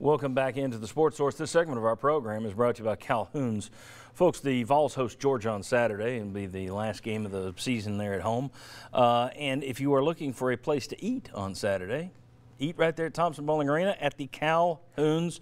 Welcome back into the Sports Source. This segment of our program is brought to you by Calhoun's. Folks, the Vols host Georgia on Saturday and be the last game of the season there at home. And if you are looking for a place to eat on Saturday, eat right there at Thompson Bowling Arena at the Calhoun's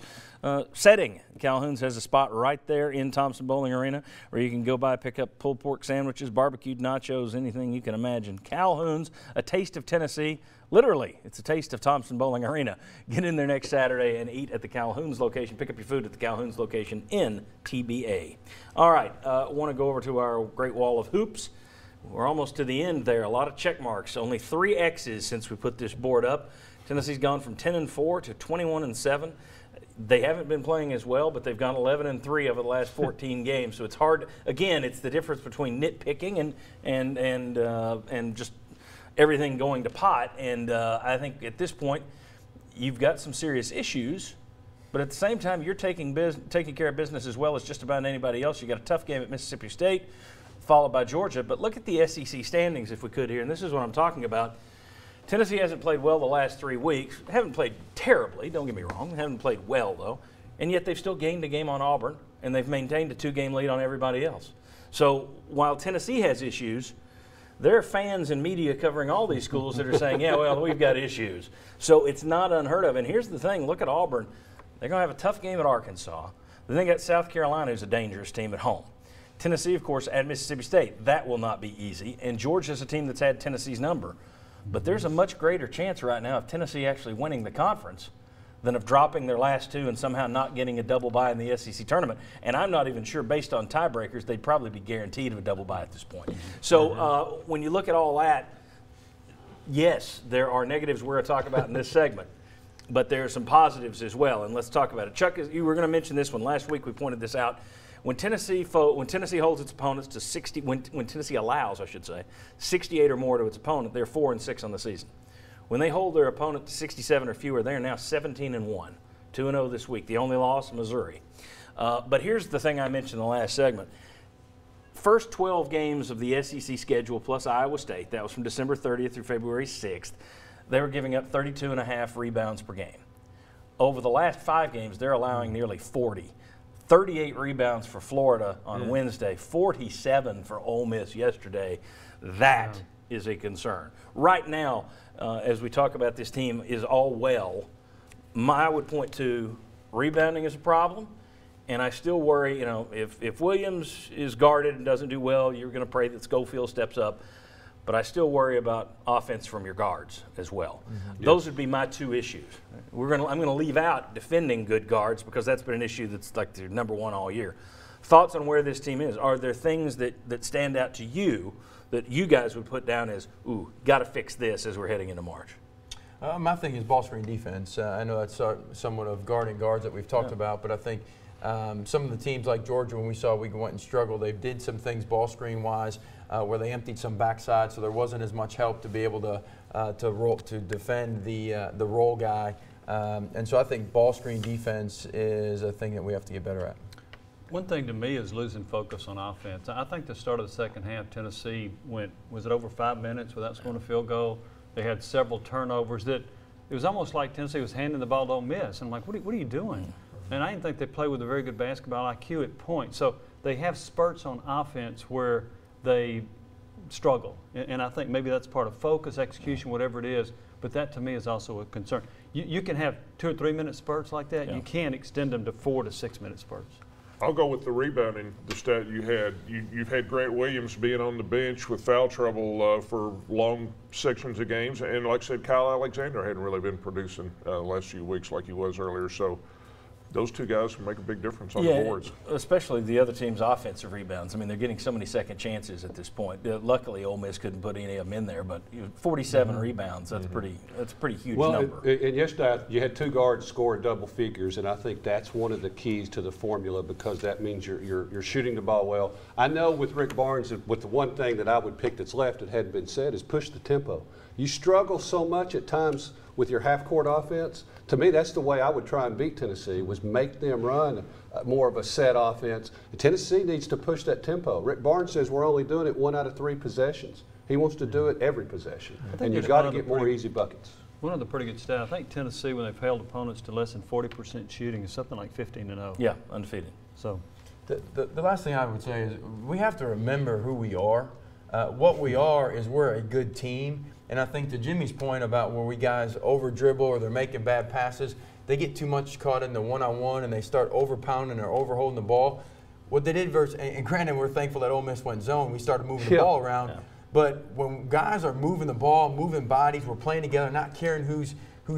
setting. Calhoun's has a spot right there in Thompson Bowling Arena where you can go by, pick up pulled pork sandwiches, barbecued nachos, anything you can imagine. Calhoun's, a taste of Tennessee. Literally, it's a taste of Thompson Bowling Arena. Get in there next Saturday and eat at the Calhoun's location. Pick up your food at the Calhoun's location in TBA. All right, I want to go over to our Great Wall of Hoops. We're almost to the end there. A lot of check marks. Only 3 X's since we put this board up. Tennessee's gone from 10-4 to 21-7. They haven't been playing as well, but they've gone 11-3 over the last 14 games. So it's hard. Again, it's the difference between nitpicking and just everything going to pot. And I think at this point, you've got some serious issues, but at the same time, you're taking care of business as well as just about anybody else. You got a tough game at Mississippi State, followed by Georgia. But look at the SEC standings, if we could here, and this is what I'm talking about. Tennessee hasn't played well the last 3 weeks. Haven't played terribly, don't get me wrong. Haven't played well, though. And yet they've still gained a game on Auburn, and they've maintained a 2-game lead on everybody else. So while Tennessee has issues, there are fans and media covering all these schools that are saying, yeah, well, we've got issues. So it's not unheard of. And here's the thing. Look at Auburn. They're going to have a tough game at Arkansas. Then they got South Carolina, who's a dangerous team at home. Tennessee, of course, at Mississippi State. That will not be easy. And Georgia's a team that's had Tennessee's number. But there's a much greater chance right now of Tennessee actually winning the conference than of dropping their last 2 and somehow not getting a double bye in the SEC tournament. And I'm not even sure, based on tiebreakers, they'd probably be guaranteed a double bye at this point. So when you look at all that, yes, there are negatives we're going to talk about in this segment, but there are some positives as well. And let's talk about it. Chuck, you were going to mention this one. Last week we pointed this out. When Tennessee holds its opponents to 60, when Tennessee allows, I should say, 68 or more to its opponent, they're 4-6 on the season. When they hold their opponent to 67 or fewer, they are now 17-1, 2-0 this week. The only loss, Missouri. But here's the thing I mentioned in the last segment. First 12 games of the SEC schedule plus Iowa State, that was from December 30th through February 6th, they were giving up 32.5 rebounds per game. Over the last 5 games, they're allowing nearly 40. 38 rebounds for Florida on Wednesday, 47 for Ole Miss yesterday. That is a concern. Right now, as we talk about this team, is all well. I would point to rebounding as a problem, and I still worry, if Williams is guarded and doesn't do well, you're going to pray that Schofield steps up. But I still worry about offense from your guards as well. Those would be my 2 issues. I'm going to leave out defending good guards because that's been an issue that's like the number 1 all year. Thoughts on where this team is? Are there things that stand out to you that you guys would put down as, ooh, got to fix this as we're heading into March? My thing is ball screen defense. I know that's somewhat of guarding guards that we've talked about, but I think some of the teams like Georgia, when we went and struggled, they did some things ball screen wise where they emptied some backside, so there wasn't as much help to be able to defend the roll guy. And so I think ball screen defense is a thing that we have to get better at. One thing to me is losing focus on offense. I think the start of the second half, Tennessee was it over 5 minutes without scoring a field goal? They had several turnovers that it was almost like Tennessee was handing the ball to Ole Miss. And I'm like, what are you doing? And I didn't think they played with a very good basketball IQ at points. So they have spurts on offense where they struggle. And I think maybe that's part of focus, execution, whatever it is. But that to me is also a concern. You can have 2 or 3 minute spurts like that. Yeah. You can extend them to 4 to 6 minute spurts. I'll go with the rebounding, the stat you had. You've had Grant Williams being on the bench with foul trouble for long sections of games. And like I said, Kyle Alexander hadn't really been producing the last few weeks like he was earlier. So those 2 guys can make a big difference on the boards. Especially the other team's offensive rebounds. I mean, they're getting so many second chances at this point. Luckily, Ole Miss couldn't put any of them in there, but 47 rebounds, that's a pretty huge number. And yesterday, you had 2 guards score double figures, and I think that's one of the keys to the formula because that means you're shooting the ball well. I know with Rick Barnes, with the one thing that I would pick that's left that hadn't been said is push the tempo. You struggle so much at times with your half-court offense. To me, that's the way I would try and beat Tennessee, was make them run more of a set offense. Tennessee needs to push that tempo. Rick Barnes says we're only doing it 1 out of 3 possessions. He wants to do it every possession. And you've got to get more easy buckets. One of the pretty good stats, I think Tennessee, when they've held opponents to less than 40% shooting, is something like 15-0. Yeah, undefeated. So, The last thing I would say is we have to remember who we are. What we are is we're a good team. And I think to Jimmy's point about where we guys over dribble or they're making bad passes, they get too much caught in the one-on-one and they start over-pounding or over-holding the ball. What they did versus, and granted we're thankful that Ole Miss went zone, we started moving the ball around. Yeah. But when guys are moving the ball, moving bodies, we're playing together, not caring who's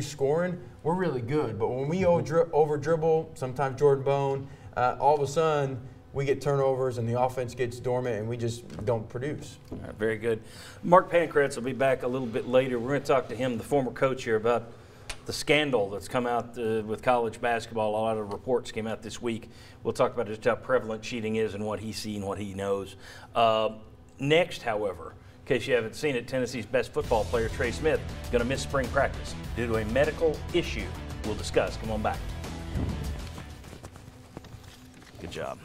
scoring, we're really good. But when we over dribble, sometimes Jordan Bone, all of a sudden we get turnovers and the offense gets dormant and we just don't produce. All right, very good. Mark Pankratz will be back a little bit later. We're going to talk to him, the former coach here, about the scandal that's come out with college basketball. A lot of reports came out this week. We'll talk about just how prevalent cheating is and what he's seen, what he knows. Next, however, in case you haven't seen it, Tennessee's best football player, Trey Smith, is going to miss spring practice due to a medical issue. We'll discuss. Come on back. Good job.